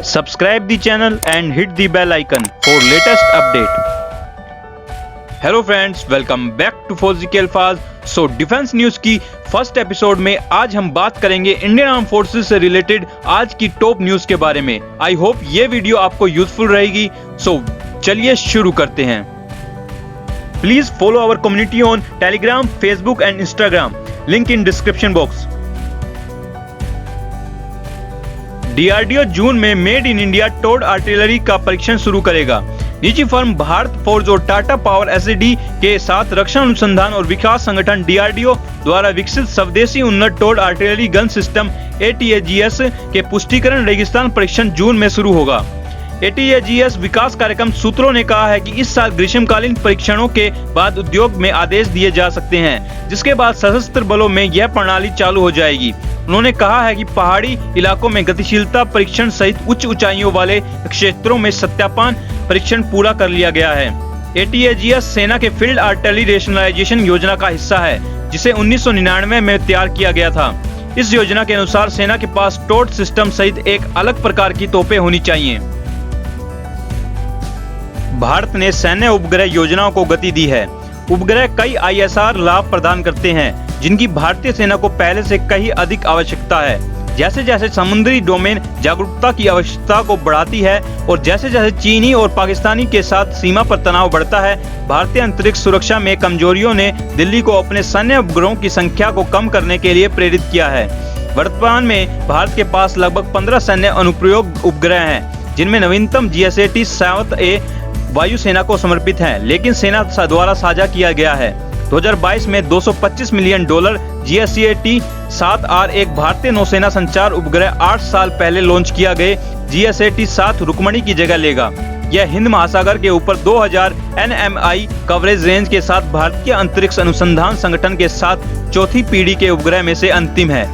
Subscribe the channel and hit the bell icon for latest update. Hello friends, welcome back to Fauji ke Alfaz. So defence news की first episode में आज हम बात करेंगे Indian arm forces से related आज की टॉप न्यूज के बारे में। आई होप ये वीडियो आपको यूजफुल रहेगी। सो चलिए शुरू करते हैं। Please follow our community on Telegram, Facebook and Instagram, link in description box. DRDO June में मेड इन इंडिया टॉर्ड आर्टिलरी का परीक्षण शुरू करेगा। निजी फर्म भारत फोर्ज और टाटा पावर एसएडी के साथ रक्षा अनुसंधान और विकास संगठन डीआरडीओ द्वारा विकसित स्वदेशी उन्नत टॉर्ड आर्टिलरी गन सिस्टम एटीएजीएस के पुष्टिकरण रेगिस्तान परीक्षण जून में शुरू होगा। एटीएजीएस विकास कार्यक्रम सूत्रों ने कहा है कि इस साल ग्रीष्मकालीन परीक्षणों के बाद उद्योग में आदेश दिए जा सकते हैं, जिसके बाद सशस्त्र बलों में यह प्रणाली चालू हो जाएगी। उन्होंने कहा है कि पहाड़ी इलाकों में गतिशीलता परीक्षण सहित उच्च ऊंचाइयों वाले क्षेत्रों में सत्यापन परीक्षण पूरा कर लिया गया है। एटीएजीएस सेना के फील्ड आर्टिलरी रेशनलाइजेशन योजना का हिस्सा है, जिसे 1999 में तैयार किया गया था। इस योजना के अनुसार सेना के पास टॉर्ड सिस्टम सहित एक अलग प्रकार की तोपें होनी चाहिए। भारत ने सैन्य उपग्रह योजनाओं को गति दी है। उपग्रह कई आईएसआर लाभ प्रदान करते हैं, जिनकी भारतीय सेना को पहले से कहीं अधिक आवश्यकता है। जैसे जैसे समुद्री डोमेन जागरूकता की आवश्यकता को बढ़ाती है और जैसे जैसे चीनी और पाकिस्तानी के साथ सीमा पर तनाव बढ़ता है, भारतीय अंतरिक्ष सुरक्षा में कमजोरियों ने दिल्ली को अपने सैन्य उपग्रहों की संख्या को कम करने के लिए प्रेरित किया है। वर्तमान में भारत के पास लगभग 15 सैन्य अनुप्रयोग उपग्रह हैं, जिनमें नवीनतम GSAT-7A वायुसेना को समर्पित है, लेकिन सेना द्वारा साझा किया गया है। 2022 में $225 मिलियन GSAT-7R एक भारतीय नौसेना संचार उपग्रह 8 साल पहले लॉन्च किया गए GSAT-7 रुक्मणी की जगह लेगा। यह हिंद महासागर के ऊपर 2000 NMI कवरेज रेंज के साथ भारतीय अंतरिक्ष अनुसंधान संगठन के साथ चौथी पीढ़ी के उपग्रह में से अंतिम है।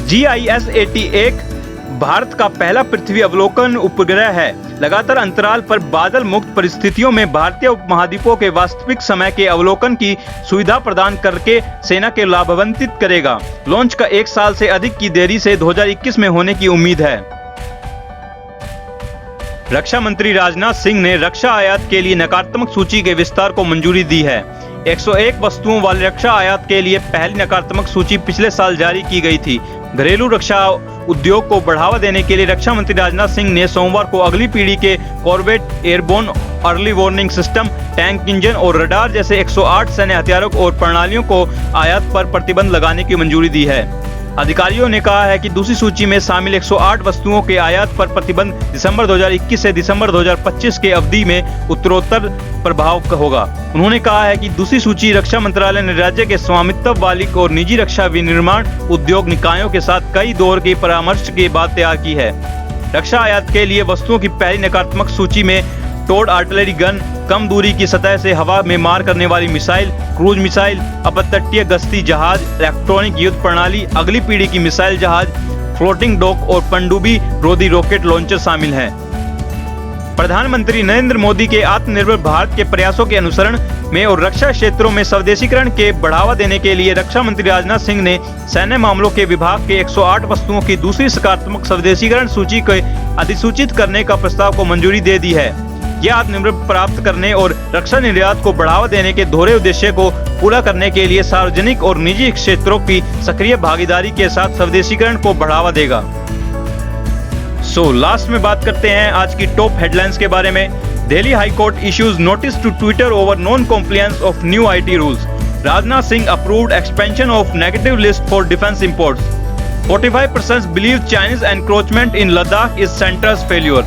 GISAT-1 भारत का पहला पृथ्वी अवलोकन उपग्रह है। लगातार अंतराल पर बादल मुक्त परिस्थितियों में भारतीय उपमहाद्वीपों के वास्तविक समय के अवलोकन की सुविधा प्रदान करके सेना के लाभान्वित करेगा। लॉन्च का 1 साल से अधिक की देरी से 2021 में होने की उम्मीद है। रक्षा मंत्री राजनाथ सिंह ने रक्षा आयात के लिए नकारात्मक सूची के विस्तार को मंजूरी दी है। 101 वस्तुओं वाले रक्षा आयात के लिए पहली नकारात्मक सूची पिछले साल जारी की गई थी। घरेलू रक्षा उद्योग को बढ़ावा देने के लिए रक्षा मंत्री राजनाथ सिंह ने सोमवार को अगली पीढ़ी के corvette, airborne early warning system, tank engine और रडार जैसे 108 सैन्य हथियारों और प्रणालियों को आयात पर प्रतिबंध लगाने की मंजूरी दी है। अधिकारियों ने कहा है कि दूसरी सूची में शामिल 108 वस्तुओं के आयात पर प्रतिबंध दिसंबर 2021 से दिसंबर 2025 के अवधि में उत्तरोत्तर प्रभाव होगा। उन्होंने कहा है कि दूसरी सूची रक्षा मंत्रालय ने राज्य के स्वामित्व वाली और निजी रक्षा विनिर्माण उद्योग निकायों के साथ कई दौर के परामर्श के बाद तैयार की है। रक्षा आयात के लिए वस्तुओं की पहली नकारात्मक सूची में टॉर्ड आर्टिलरी गन, कम दूरी की सतह से हवा में मार करने वाली मिसाइल, क्रूज मिसाइल, अपतटीय गश्ती जहाज, इलेक्ट्रॉनिक युद्ध प्रणाली, अगली पीढ़ी की मिसाइल जहाज, फ्लोटिंग डॉक और पनडुब्बी रोधी रॉकेट लॉन्चर शामिल हैं। प्रधानमंत्री नरेंद्र मोदी के आत्मनिर्भर भारत के प्रयासों के अनुसरण में और रक्षा क्षेत्रों में स्वदेशीकरण के बढ़ावा देने के लिए रक्षा मंत्री राजनाथ सिंह ने सैन्य मामलों के विभाग के 108 वस्तुओं की दूसरी सकारात्मक स्वदेशीकरण सूची को अधिसूचित करने का प्रस्ताव को मंजूरी दे दी है। यह आत्मनिर्भर प्राप्त करने और रक्षा निर्यात को बढ़ावा देने के दोहरे उद्देश्य को पूरा करने के लिए सार्वजनिक और निजी क्षेत्रों की सक्रिय भागीदारी के साथ स्वदेशीकरण को बढ़ावा देगा। लास्ट में बात करते हैं आज की टॉप हेडलाइंस के बारे में। Delhi high court issues notice to Twitter over non compliance of new IT rules. Rajnath Singh approved expansion of negative list for defence imports. 45% believe Chinese encroachment in Ladakh is centre's failure.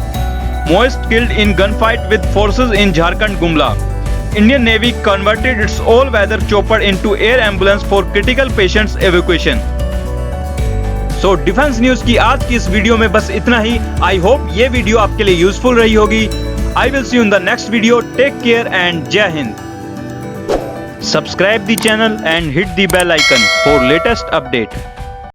Maoist killed in gunfight with forces in Jharkhand Gumla. Indian Navy converted its all-weather chopper into air ambulance for critical patients evacuation. Defence news की आज की इस video में बस इतना ही। आई hope ये video आपके लिए यूजफुल रही होगी। I will see you in the next video. Take care and जय हिंद। Subscribe the channel and hit the bell icon for latest update.